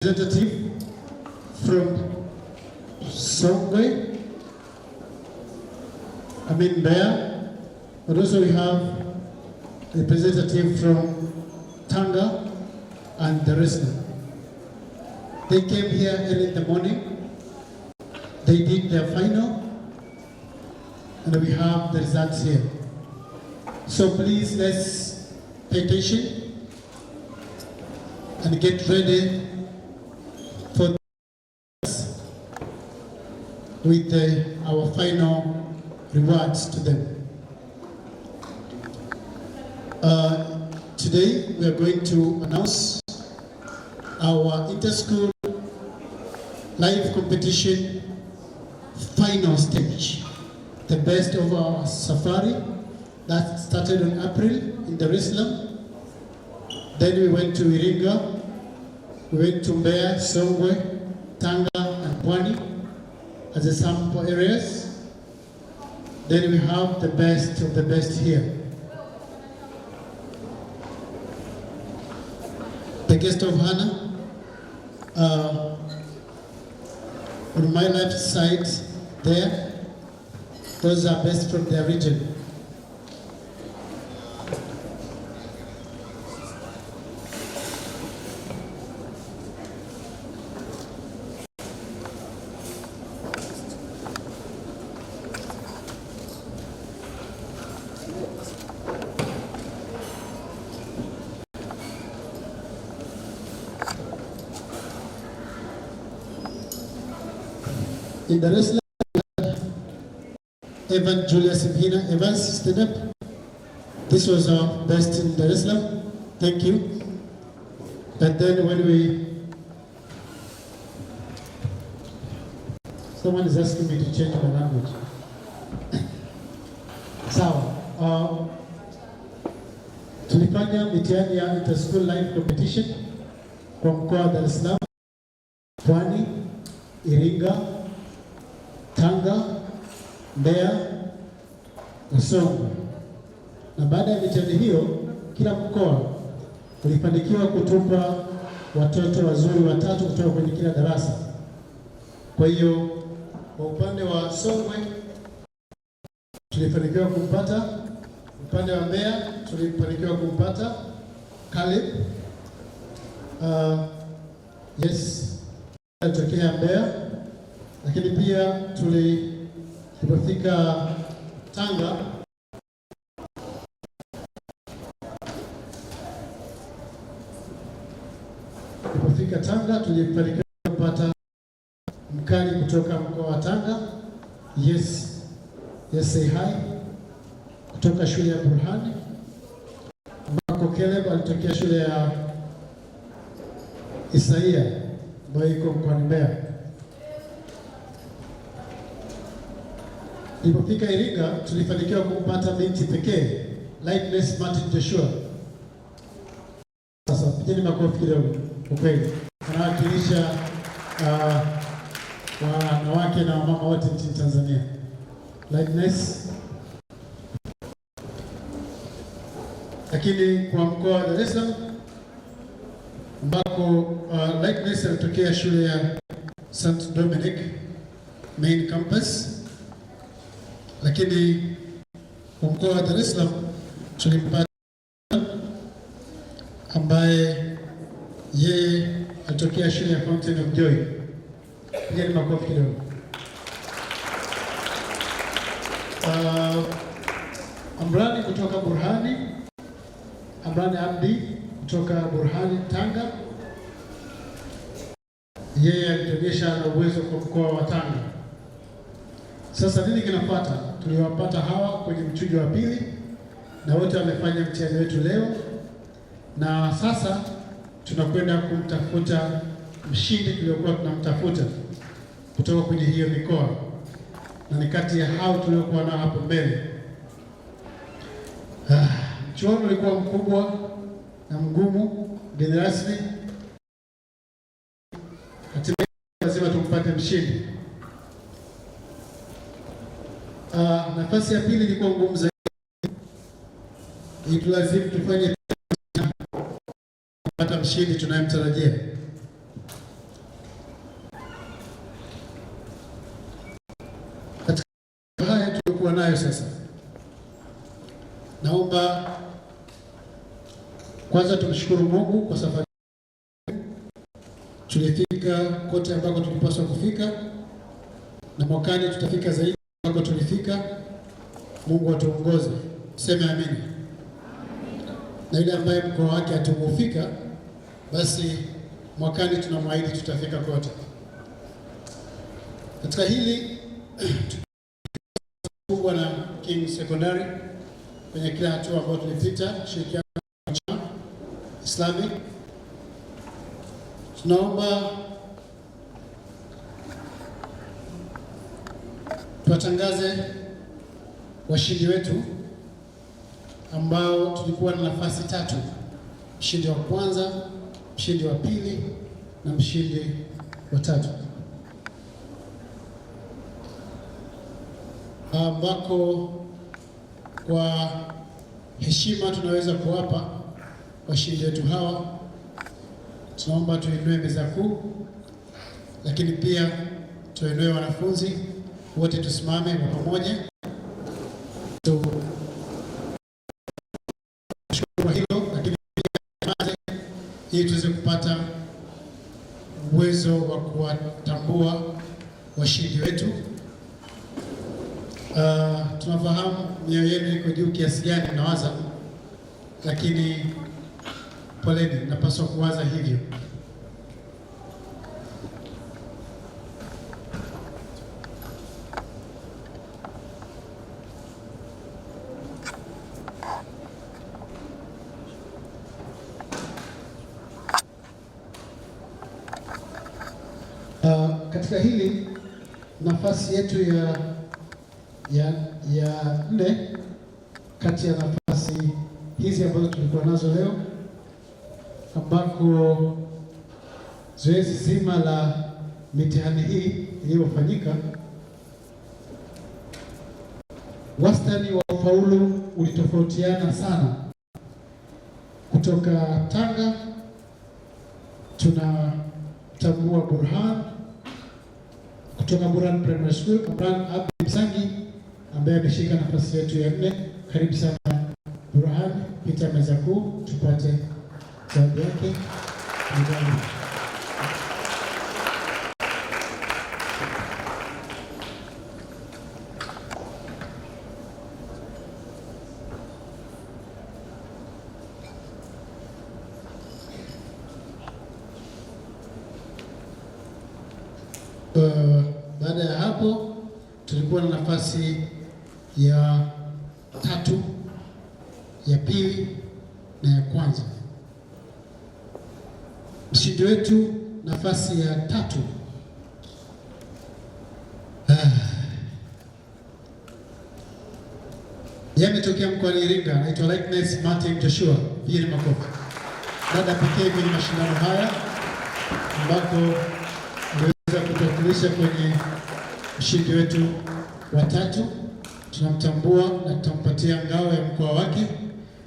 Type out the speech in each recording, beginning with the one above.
representative from Songwe, Mbeya, but also we have a representative from Tanga and the rest. They came here early in the morning, they did their final, and we have the results here. So please, let's pay attention and get ready for this with our final rewards to them. Today we are going to announce our inter-school live competition final stage, the best of our safari that started in April in Dar es Salaam. Then we went to Iringa, we went to Mbeya, Songwe, Tanga and Pwani as the sample areas. Then we have the best of the best here. The guest of honor, on my left side there, those are best from their region. In the wrestling, Evan Julius Mhina. Evans, stand up. This was our best in the wrestling. Thank you. And then when someone is asking me to change my language. Sawa. Tulifanya mitihani ya inter-school live competition kwa mkoa wa Dar es Salaam, Pwani, Iringa, Tanga, Mbeya na Songwe. Na baada ya mitihani hiyo, kila mkoa ulifanikiwa kutupa watoto wazuri watatu kutoka kwenye kila darasa. Kwa hiyo kwa upande wa Songwe tulifanikiwa kumpata, upande wa Mbeya tulifanikiwa kumpata Caleb. Alitokea Mbeya, lakini pia tulipofika Tanga tulifanikiwa kupata mkali kutoka mkoa wa Tanga. Yes, say hi, kutoka shule ya Burhani, ambako Caleb alitokea shule ya Isaia ambayo iko mkoani Mbeya. Tulipofika Iringa tulifanikiwa kumpata binti pekee, Lightness Martin Joshua. Sasa pigeni makofi kidogo. Ukweli anawakilisha wanawake na wamama wote nchini Tanzania. Lightness. Lakini kwa mkoa wa Dar es Salaam ambako Lightness alitokea shule ya St. Dominic main campus. Lakini kwa mkoa wa Dar es Salaam tulimpata ambaye yeye alitokea shule ya Fountain of Joy. Pigeni makofi kidogo. Amrani kutoka Burhani, Amrani Abdi kutoka Burhani Tanga, yeye alituonyesha na uwezo kwa mkoa wa Tanga. Sasa nini kinafuata? Tuliwapata hawa kwenye mchujo wa pili na wote wamefanya mtihani wetu leo, na sasa tunakwenda kumtafuta mshindi tuliokuwa tunamtafuta kutoka kwenye hiyo mikoa, na ni kati ya hao tuliokuwa nao hapo mbele. Mchuano ulikuwa mkubwa na mgumu, mgeni rasmi, hatimaye lazima tumpate mshindi. Nafasi ya pili ilikuwa ngumu zaidi. Itulazimu tufanye kupata mshindi tunayemtarajia. Kwanza tumshukuru Mungu kwa safari tulifika kote ambako tulipaswa kufika, na mwakani tutafika zaidi ambako tulifika. Mungu atuongoze, sema amina. Na yule ambaye mkoa wake hatumufika, basi mwakani tunamwahidi tutafika kote. Katika hili kubwa na King Secondary, kwenye kila hatua ambayo tulipita, shirikiana na Islamic, tunaomba tuwatangaze washindi wetu ambao tulikuwa na nafasi 3: mshindi wa kwanza, mshindi wa pili na mshindi wa 3, ambako kwa heshima tunaweza kuwapa washindi wetu hawa. Tunaomba tuinue meza kuu, lakini pia tuinue wanafunzi wote, tusimame kwa pamoja kwa hilo, lakini pia ili tuweze kupata uwezo wa kuwatambua washindi wetu. Tunafahamu mioyo yenu iko juu kiasi gani mnawaza, lakini poleni, napaswa kuwaza hivyo. Katika hili nafasi yetu ya 4 kati ya nafasi hizi ambazo tulikuwa nazo leo, ambako zoezi zima la mitihani hii iliyofanyika, wastani wa ufaulu ulitofautiana sana. Kutoka Tanga tunamtambua Burhan kutoka Burhan Primary School, Burhan Abdi Msangi ambaye ameshika nafasi yetu ya 4. Karibu sana Burhan, pita meza kuu tupate zawadi yake. Baada ya hapo tulikuwa na nafasi ya 3, ya pili na ya kwanza. Mshindi wetu nafasi ya 3 yametokea mkoani Iringa, anaitwa Lightness Martin Joshua. Pia ni makofi. Dada pekee kwenye mashindano haya ambako aliweza kutuwakilisha kwenye mshindi wetu wa 3. Tunamtambua na tutampatia ngao ya mkoa wake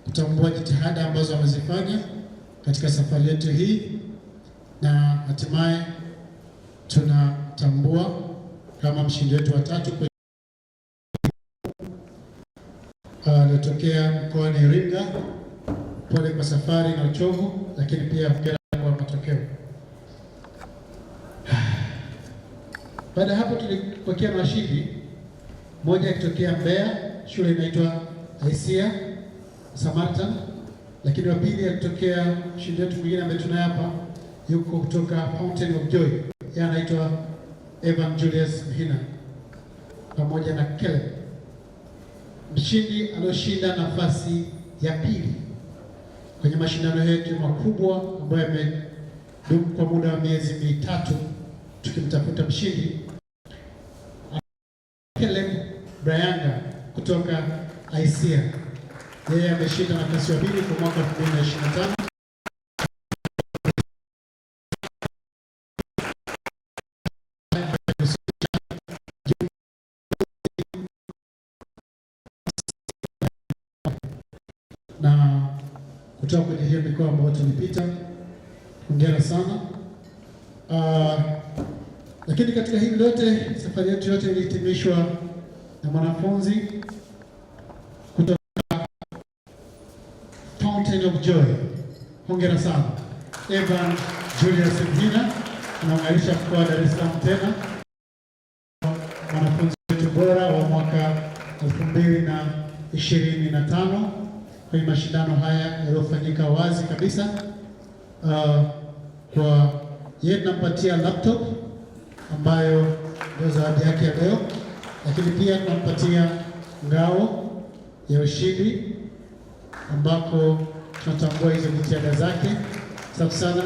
kutambua jitihada ambazo amezifanya katika safari yetu hii, na hatimaye tunatambua kama mshindi wetu wa 3 aliyotokea mkoani Iringa. Pole kwa safari na uchovu, lakini pia hongera kwa matokeo. Baada ya hapo tulipokea washindi, mmoja akitokea Mbeya, shule inaitwa Aisia Samaritan, lakini wa pili akitokea mshindi wetu mwingine ambaye tunaye hapa, yuko kutoka Fountain of Joy, yeye anaitwa Evan Julius Mhina pamoja na Caleb. Mshindi aliyoshinda nafasi ya 2 kwenye mashindano yetu makubwa ambayo yamedumu kwa muda wa miezi 3 tukimtafuta mshindi, Caleb Brayanga kutoka Aisia. Yeye ameshinda nafasi ya 2 kwa mwaka 2025. Na kutoka kwenye hiyo mikoa ambayo tulipita, hongera sana. Lakini katika hili lote, safari yetu yote ilihitimishwa na mwanafunzi kutoka Fountain of Joy, Hongera sana. Evan Julius Mhina anaunganisha mkoa wa Dar es Salaam tena, mwanafunzi wetu bora wa mwaka 2025 kwenye mashindano haya yaliyofanyika wazi kabisa. Kwa yeye tunampatia laptop ambayo ndio zawadi yake ya leo, lakini pia tunampatia ngao ya ushindi ambako tunatambua hizo jitihada zake. Asante sana.